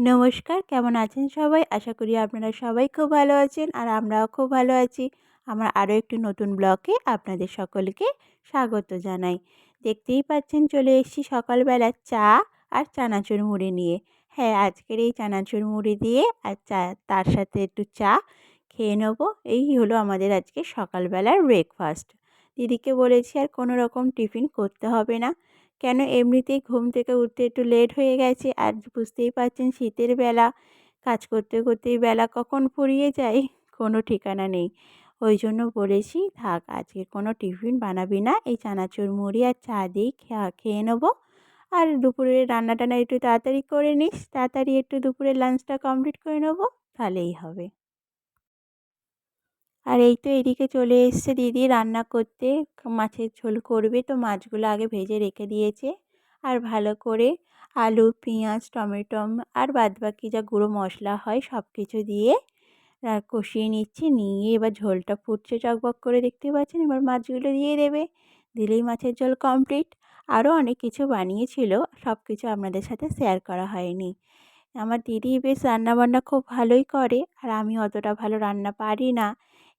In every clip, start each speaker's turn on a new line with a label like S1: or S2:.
S1: নমস্কার, কেমন আছেন সবাই? আশা করি আপনারা সবাই খুব ভালো আছেন আর আমরাও খুব ভালো আছি। আমার আরও একটি নতুন ব্লগে আপনাদের সকলকে স্বাগত জানাই। দেখতেই পাচ্ছেন চলে এসেছি সকালবেলা চা আর চানাচুর মুড়ি নিয়ে। হ্যাঁ, আজকের এই চানাচুর মুড়ি দিয়ে আর চা তার সাথে একটু চা খেয়ে নেবো। এই হলো আমাদের আজকে সকালবেলার ব্রেকফাস্ট। দিদিকে বলেছি আর কোনো রকম টিফিন করতে হবে না। কেন এমনিতেই ঘুম থেকে উঠতে একটু লেট হয়ে গেছে আর বুঝতেই পারছেন শীতের বেলা কাজ করতে করতেই বেলা কখন ফুরিয়ে যায় কোনো ঠিকানা নেই। ওই জন্য বলেছি থাক আজকে কোনো টিফিন বানাবি না, এই চানাচুর মুড়ি আর চা দিয়েই খেয়ে নেবো। আর দুপুরের রান্না টান্না একটু তাড়াতাড়ি করে নিস, তাড়াতাড়ি একটু দুপুরের লাঞ্চটা কমপ্লিট করে নেবো, তাহলেই হবে। আর এই তো এদিকে চলে এসছে দিদি রান্না করতে। মাছের ঝোল করবে, তো মাছগুলো আগে ভেজে রেখে দিয়েছে। আর ভালো করে আলু, পেঁয়াজ, টমেটো আর বাদবাকি যা গুঁড়ো মশলা হয় সব কিছু দিয়ে কষিয়ে নিচ্ছি। নিয়ে এবার ঝোলটা ফুটছে টকবক করে, দেখতে পাচ্ছেন। এবার মাছগুলো দিয়ে দেবে, দিলেই মাছের ঝোল কমপ্লিট। আরও অনেক কিছু বানিয়েছিল, সব কিছু আপনাদের সাথে শেয়ার করা হয়নি। আমার দিদি বেশ রান্নাবান্না খুব ভালোই করে আর আমি অতটা ভালো রান্না পারি না।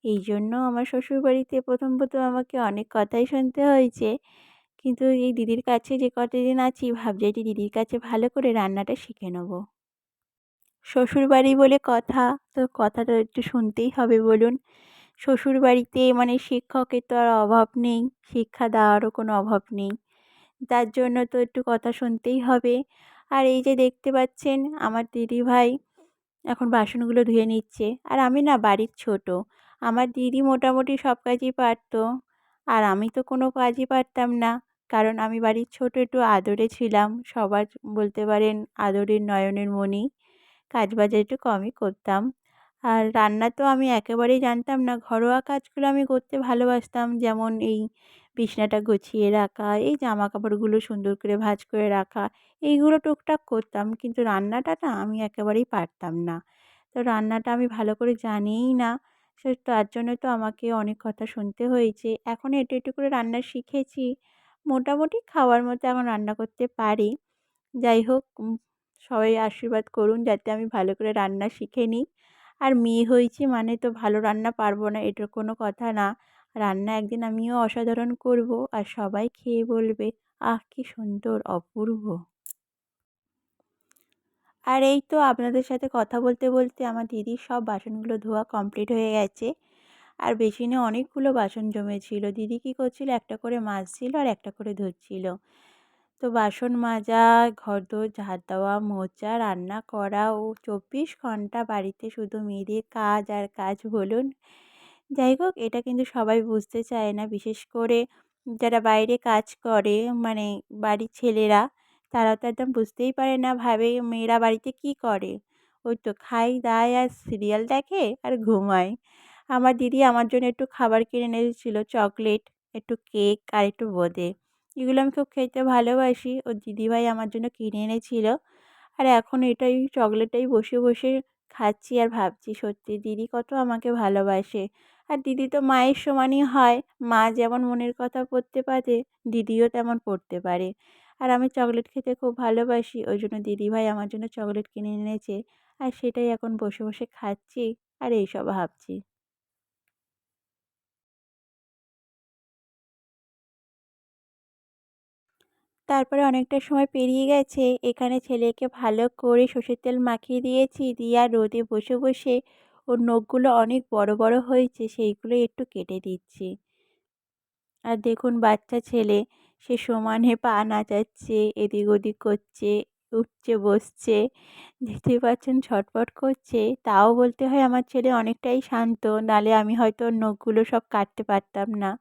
S1: এই জন্য আমার শ্বশুরবাড়িতে প্রথম প্রথম আমাকে অনেক কথাই শুনতে হয়েছে। কিন্তু এই দিদির কাছে যে কতদিন আছি ভাবছি যে দিদির কাছে ভালো করে রান্নাটা শিখে নেব। শ্বশুরবাড়ি বলে কথা, তো কথা তো একটু শুনতেই হবে বলুন। শ্বশুরবাড়িতে মানে শিক্ষকের তো আর অভাব নেই, শিক্ষা দেওয়ারও কোনো অভাব নেই। তার জন্য তো একটু কথা শুনতেই হবে। আর এই যে দেখতে পাচ্ছেন আমার দিদিভাই এখন বাসনগুলো ধুয়ে নিচ্ছে। আর আমি না বাড়ির ছোট, আমার দিদি মোটামুটি সব কাজই পারতো আর আমি তো কোনো কাজই পারতাম না। কারণ আমি বাড়ির ছোট, একটু আদরে ছিলাম, সবার বলতে পারেন আদরের নয়নের মণি। কাজবাজ একটু কমই করতাম। আর রান্না তো আমি একেবারেই জানতাম না। ঘরোয়া কাজগুলো আমি করতে ভালোবাসতাম, যেমন এই বিছানাটা গুছিয়ে রাখা, এই জামা কাপড়গুলো সুন্দর করে ভাঁজ করে রাখা, এইগুলো টুকটাক করতাম। কিন্তু রান্নাটা না আমি একেবারেই পারতাম না। তো রান্নাটা আমি ভালো করে জানিই না। তার জন্য তো আমাকে অনেক কথা শুনতে হয়েছে। এখন একটু একটু করে রান্না শিখেছি, মোটামুটি খাওয়ার মতো এখন রান্না করতে পারি। যাই হোক, সবাই আশীর্বাদ করুন যাতে আমি ভালো করে রান্না শিখে নিই। আর মেয়ে হয়েছি মানে তো ভালো রান্না পারবো না এটা কোনো কথা না। রান্না একদিন আমিও অসাধারণ করব আর সবাই খেয়ে বলবে, আহ কি সুন্দর, অপূর্ব। আর এই তো আপনাদের সাথে কথা বলতে বলতে আমার দিদির সব বাসনগুলো ধোয়া কমপ্লিট হয়ে গেছে। আর বেসিনে অনেকগুলো বাসন জমেছিল। দিদি কী করছিল, একটা করে মাজছিল আর একটা করে ধুচ্ছিল। তো বাসন মাজা, ঘরদোর ঝাড় দেওয়া, মোছা, রান্না করা, ও 24 ঘন্টা বাড়িতে শুধু মেয়েদের কাজ আর কাজ বলুন। যাই হোক, এটা কিন্তু সবাই বুঝতে চায় না, বিশেষ করে যারা বাইরে কাজ করে, মানে বাড়ির ছেলেরা, তারা তো একদম বুঝতেই পারে না, ভাবে মেয়েরা বাড়িতে কী করে। ওই তো খায় দায় আর সিরিয়াল দেখে আর ঘুমায়। আমার দিদি আমার জন্য একটু খাবার কিনে এনেছিল, চকলেট, একটু কেক আর একটু বোঁদে। এগুলো আমি খুব খেতে ভালোবাসি। ওর দিদিভাই আমার জন্য কিনে এনেছিল। আর এখন এটাই চকলেটটাই বসে বসে খাচ্ছি আর ভাবছি সত্যি দিদি কত আমাকে ভালোবাসে। আর দিদি তো মায়ের সমানই হয়। মা যেমন মনের কথা পড়তে পারে, দিদিও তেমন পড়তে পারে। আর আমি চকলেট খেতে খুব ভালোবাসি, ওই জন্য দিদিভাই আমার জন্য চকলেট কিনে এনেছে। আর সেটাই এখন বসে বসে খাচ্ছি আর এইসব ভাবছি। তারপরে অনেকটা সময় পেরিয়ে গেছে। এখানে ছেলেকে ভালো করে সর্ষের তেল মাখিয়ে দিয়েছি। দিয়ে আর রোদে বসে বসে ওর নখগুলো অনেক বড় বড় হয়েছে, সেইগুলো একটু কেটে দিচ্ছি। আর দেখুন বাচ্চা ছেলে, সে সমানে পা নাচাচ্ছে, এদিক ওদিক করছে, উঠছে বসছে। দেখতেই পাচ্ছেন ছটফট করছে। তাও বলতে হয় আমার ছেলে অনেকটাই শান্ত, নাহলে আমি হয়তো ওর নখগুলো সব কাটতে পারতাম না।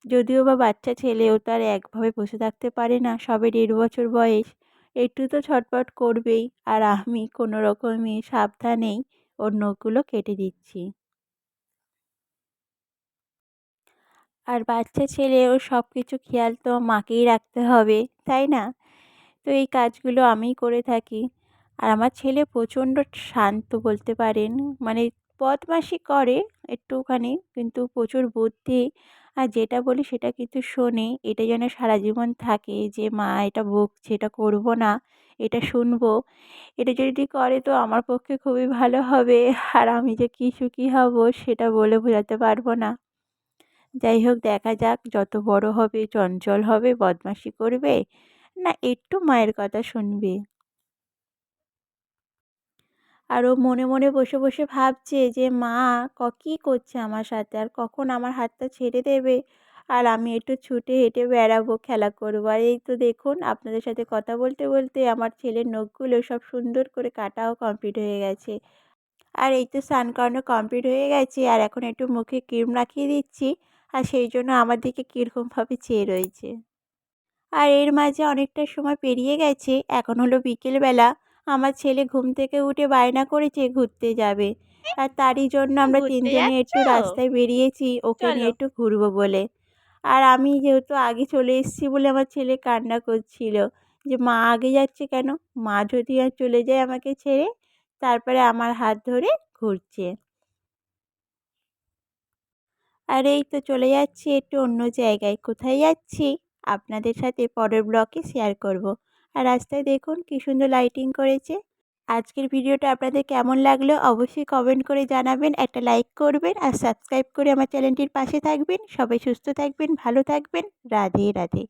S1: যদিও বা বাচ্চা ছেলে, ও তো আর একভাবে বসে থাকতে পারে না, সবে 1.5 বছর বয়স। একটু তো ছটফট করবেই। আর আমি কোনো রকমে সাবধানেই ওর নখগুলো কেটে দিচ্ছি। আর বাচ্চা ছেলে, ওর সব কিছু খেয়াল তো মাকেই রাখতে হবে, তাই না? তো এই কাজগুলো আমিই করে থাকি। আর আমার ছেলে প্রচণ্ড শান্ত বলতে পারেন, মানে বদমাইশি করে একটুখানি, কিন্তু প্রচুর বুদ্ধি। আর যেটা বলি সেটা কিন্তু শোনে। এটা যেন সারা জীবন থাকে যে মা এটা বকছে, এটা করব না, এটা শুনবো। এটা যদি করে তো আমার পক্ষে খুবই ভালো হবে, আর আমি যে কি সুখী হব সেটা বলে বোঝাতে পারবো না। যাই হোক, দেখা যাক যত বড় হবে, চঞ্চল হবে, বদমাইশি করবে, না একটু মায়ের কথা শুনবে। আর ও মনে মনে বসে বসে ভাবছে যে মা কী করছে আমার সাথে, আর কখন আমার হাতটা ছেড়ে দেবে আর আমি একটু ছুটে হেঁটে বেড়াবো, খেলা করবো। আর এই তো দেখুন, আপনাদের সাথে কথা বলতে বলতে আমার ছেলের নখগুলো সব সুন্দর করে কাটাও কমপ্লিট হয়ে গেছে। আর এই তো স্নান করানো কমপ্লিট হয়ে গেছে, আর এখন একটু মুখে ক্রিম লাগিয়ে দিচ্ছি, আর সেই জন্য আমার দিকে কীরকমভাবে চেয়ে রয়েছে। আর এর মাঝে অনেকটা সময় পেরিয়ে গেছে, এখন হলো বিকেলবেলা। আমার ছেলে ঘুম থেকে উঠে বায়না করেছে ঘুরতে যাবে, আর তারই জন্য আমরা
S2: ঘুরতে
S1: তিনজনে
S2: যাচ্ছ?
S1: একটু রাস্তায় বেরিয়েছি ওকে
S2: চলো।
S1: নিয়ে একটু ঘুরবো বলে। আর আমি যেহেতু আগে চলে এসেছি বলে আমার ছেলে কান্না করছিল যে মা আগে যাচ্ছে কেন, মা যদি আর চলে যায় আমাকে ছেড়ে, তারপরে আমার হাত ধরে ঘুরছে। আর এই তো চলে যাচ্ছি একটু অন্য জায়গায়। কোথায় যাচ্ছি আপনাদের সাথে পরের ব্লগে শেয়ার করব। আর রাস্তায় দেখুন কী সুন্দর লাইটিং করেছে। আজকের ভিডিওটা আপনাদের কেমন লাগলো অবশ্যই কমেন্ট করে জানাবেন, একটা লাইক করবেন আর সাবস্ক্রাইব করে আমার চ্যানেলটির পাশে থাকবেন। সবাই সুস্থ থাকবেন, ভালো থাকবেন। রাধে রাধে।